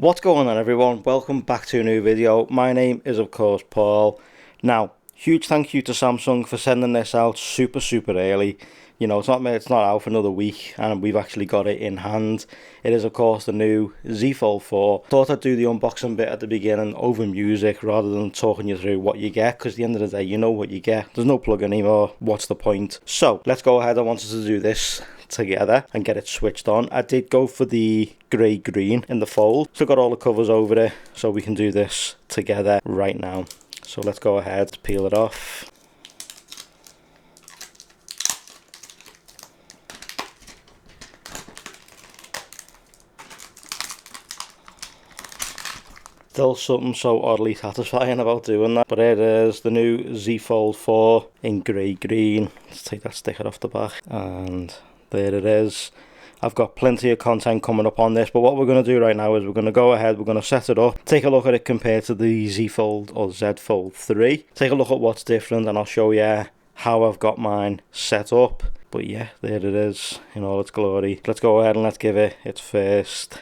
What's going on, everyone? Welcome back to a new video. My name is of course Paul. Now, huge thank you to Samsung for sending this out super early. You know, it's not out for another week and we've actually got it in hand. It is of course the new Z Fold 4. Thought I'd do the unboxing bit at the beginning over music rather than talking you through what you get, because at the end of the day you know what you get. There's no plug anymore. What's the point? So let's go ahead. I wanted to do this together and get it switched on. I did go for the grey green in the fold, so got all the covers over it so we can do this together right now. So let's go ahead, peel it off. Still something so oddly satisfying about doing that. But it is the new Z Fold 4 in grey green. Let's take that sticker off the back, and there it is. I've got plenty of content coming up on this, but what we're going to do right now is we're going to go ahead, we're going to set it up, take a look at it compared to the Z Fold or Z Fold 3, take a look at what's different, and I'll show you how I've got mine set up. But yeah, there it is in all its glory. Let's go ahead and let's give it its first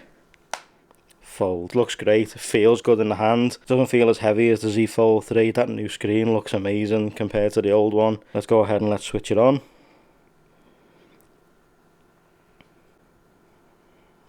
fold. Looks great, it feels good in the hand, doesn't feel as heavy as the Z Fold 3. That new screen looks amazing compared to the old one. Let's go ahead and let's switch it on.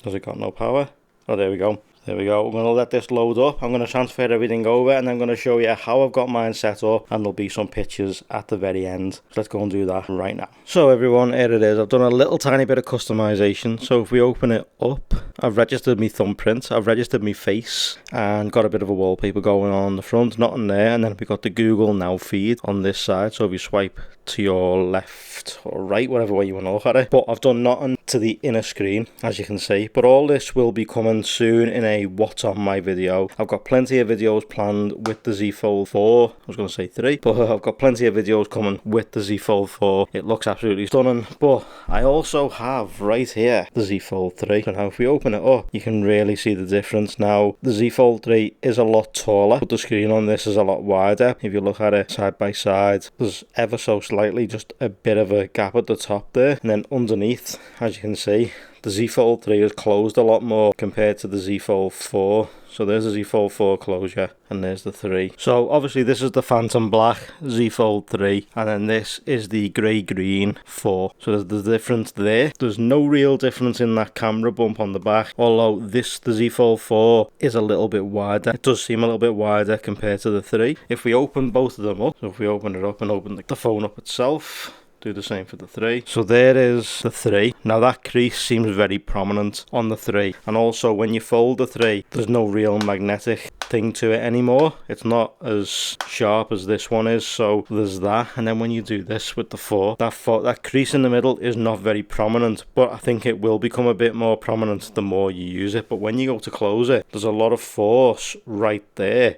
Has it got no power? Oh, there we go. There we go. We're going to let this load up. I'm going to transfer everything over and I'm going to show you how I've got mine set up, and there'll be some pictures at the very end. So let's go and do that right now. So everyone, here it is. I've done a little tiny bit of customization. So if we open it up, I've registered my thumbprint, I've registered my face, and got a bit of a wallpaper going on the front, nothing there. And then we got the Google Now feed on this side. So if you swipe to your left or right, whatever way you want to look at it. But I've done nothing to the inner screen, as you can see. But all this will be coming soon in a what's on my video. I've got plenty of videos planned with the Z Fold 4. I was going to say 3, but I've got plenty of videos coming with the Z Fold 4. It looks absolutely stunning. But I also have right here the Z Fold 3. So now if we open it up, you can really see the difference. Now the Z Fold 3 is a lot taller, but the screen on this is a lot wider. If you look at it side by side, there's ever so slightly just a bit of a gap at the top there, and then underneath, as you can see, the Z Fold 3 is closed a lot more compared to the Z Fold 4. So there's the Z Fold 4 closure, and there's the 3. So obviously this is the Phantom Black Z Fold 3, and then this is the grey green 4. So there's the difference there. There's no real difference in that camera bump on the back, although the Z Fold 4 is a little bit wider. It does seem a little bit wider compared to the 3. If we open both of them up, so if we open it up and open the phone up itself, do the same for the 3. So there is the 3. Now that crease seems very prominent on the 3, and also when you fold the 3, there's no real magnetic thing to it anymore. It's not as sharp as this one is, so there's that. And then when you do this with the 4, that crease in the middle is not very prominent, but I think it will become a bit more prominent the more you use it. But when you go to close it, there's a lot of force right there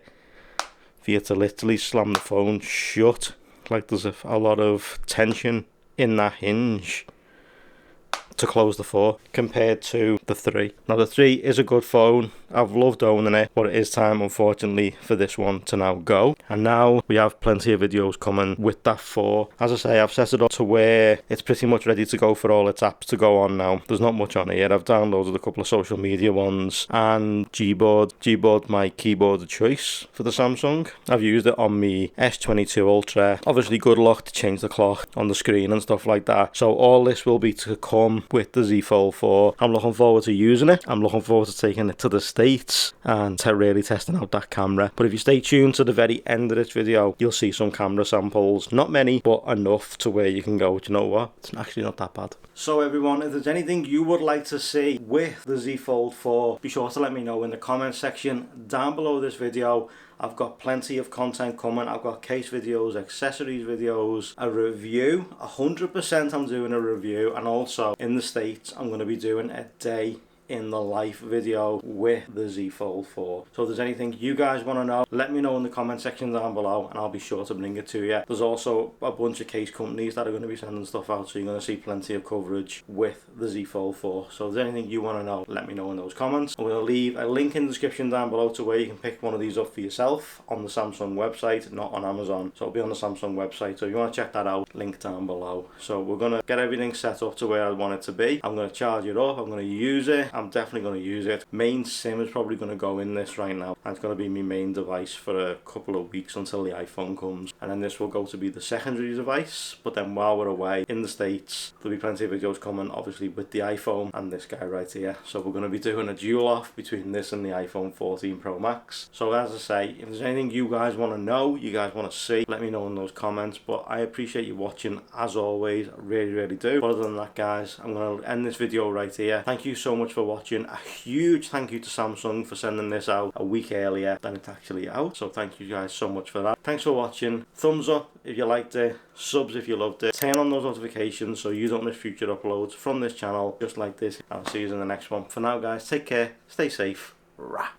for you to literally slam the phone shut. Like there's a lot of tension in that hinge to close the 4 compared to the 3. Now the 3 is a good phone. I've loved owning it, but it is time, unfortunately, for this one to now go. And now we have plenty of videos coming with that 4. As I say, I've set it up to where it's pretty much ready to go for all its apps to go on now. There's not much on here. I've downloaded a couple of social media ones, and Gboard, my keyboard of choice for the Samsung. I've used it on my S22 Ultra. Obviously good luck to change the clock on the screen and stuff like that. So all this will be to come with the Z Fold 4. I'm looking forward to using it. I'm looking forward to taking it to the States and really testing out that camera. But if you stay tuned to the very end of this video, you'll see some camera samples. Not many, but enough to where you can go, do you know what? It's actually not that bad. So everyone, if there's anything you would like to see with the Z Fold 4, be sure to let me know in the comment section down below this video. I've got plenty of content coming. I've got case videos, accessories videos, a review. 100% I'm doing a review, and also in the States I'm going to be doing a day in the life video with the Z Fold 4. So if there's anything you guys want to know, let me know in the comment section down below and I'll be sure to bring it to you. There's also a bunch of case companies that are going to be sending stuff out, so you're going to see plenty of coverage with the Z Fold 4. So if there's anything you want to know, let me know in those comments. I'm going to leave a link in the description down below to where you can pick one of these up for yourself on the Samsung website, not on Amazon. So it'll be on the Samsung website, so if you want to check that out, link down below. So we're going to get everything set up to where I want it to be. I'm going to charge it up, I'm going to use it, I'm definitely going to use it. Main SIM is probably going to go in this right now, and it's going to be my main device for a couple of weeks until the iPhone comes, and then this will go to be the secondary device. But then while we're away in the States, there'll be plenty of videos coming, obviously, with the iPhone and this guy right here. So we're going to be doing a dual off between this and the iPhone 14 Pro Max. So as I say, if there's anything you guys want to know, you guys want to see, let me know in those comments. But I appreciate you watching as always, I really do. But other than that, guys, I'm going to end this video right here. Thank you so much for watching. A huge thank you to Samsung for sending this out a week earlier than it's actually out, so thank you guys so much for that. Thanks for watching. Thumbs up if you liked it, subs if you loved it, turn on those notifications so you don't miss future uploads from this channel just like this. I'll see you in the next one. For now, guys, take care, stay safe. Rah.